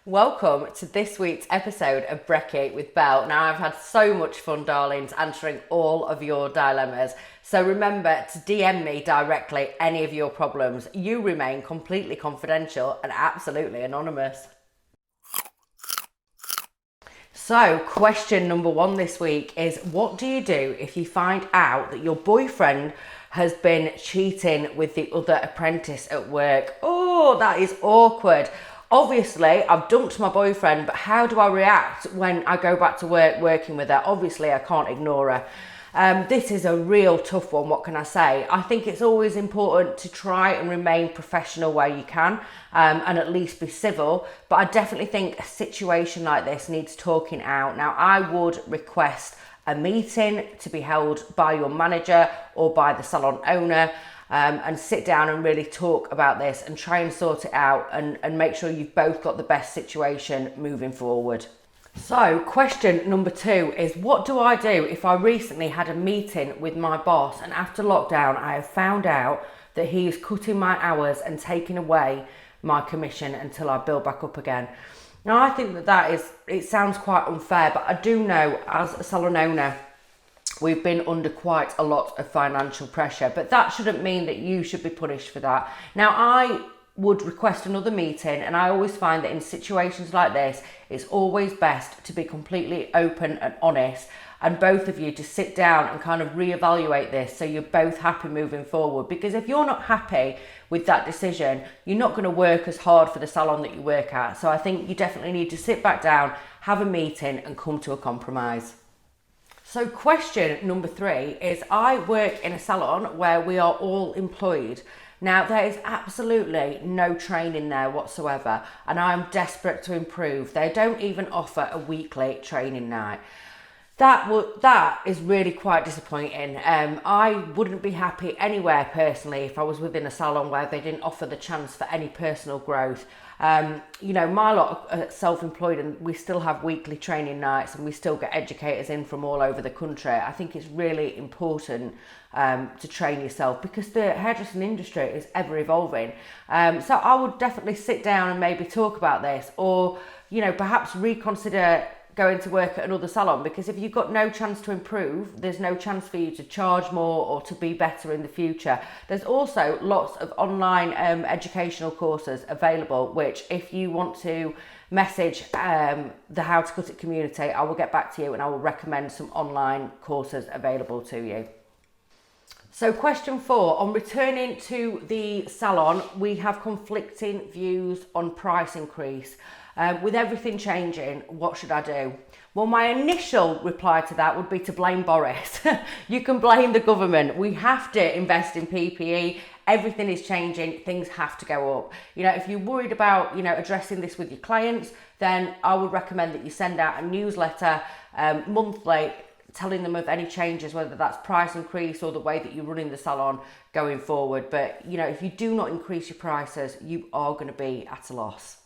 Welcome to this week's episode of Breki with Belle. Now, I've had so much fun, darlings, answering all of your dilemmas. So remember to DM me directly any of your problems. You remain completely confidential and absolutely anonymous. So, question number one this week is, what do you do if you find out that your boyfriend has been cheating with the other apprentice at work? Oh, that is awkward. Obviously, I've dumped my boyfriend, but how do I react when I go back to work working with her? Obviously, I can't ignore her. This is a real tough one, what can I say? I think it's always important to try and remain professional where you can, and at least be civil, but I definitely think a situation like this needs talking out. Now, I would request a meeting to be held by your manager or by the salon owner, and sit down and really talk about this and try and sort it out and make sure you've both got the best situation moving forward. So, question number two is, what do I do if I recently had a meeting with my boss and after lockdown I have found out that he is cutting my hours and taking away my commission until I build back up again? Now, I think it sounds quite unfair, but I do know as a salon owner, we've been under quite a lot of financial pressure, but that shouldn't mean that you should be punished for that. Now, I would request another meeting, and I always find that in situations like this, it's always best to be completely open and honest, and both of you to sit down and kind of reevaluate this so you're both happy moving forward. Because if you're not happy with that decision, you're not going to work as hard for the salon that you work at. So I think you definitely need to sit back down, have a meeting, and come to a compromise. So question number three is, I work in a salon where we are all employed. Now, there is absolutely no training there whatsoever, and I'm desperate to improve. They don't even offer a weekly training night. That is really quite disappointing. I wouldn't be happy anywhere personally if I was within a salon where they didn't offer the chance for any personal growth. My lot are self-employed and we still have weekly training nights and we still get educators in from all over the country. I think it's really important to train yourself because the hairdressing industry is ever evolving. So I would definitely sit down and maybe talk about this, or, perhaps reconsider going to work at another salon, because if you've got no chance to improve, there's no chance for you to charge more or to be better in the future. There's also lots of online educational courses available, which if you want to message the How to Cut It community, I will get back to you and I will recommend some online courses available to you. So question four, on returning to the salon, we have conflicting views on price increase. With everything changing, what should I do? Well, my initial reply to that would be to blame Boris. You can blame the government. We have to invest in PPE. Everything is changing. Things have to go up. If you're worried about, addressing this with your clients, then I would recommend that you send out a newsletter monthly, telling them of any changes, whether that's price increase or the way that you're running the salon going forward. But, if you do not increase your prices, you are going to be at a loss.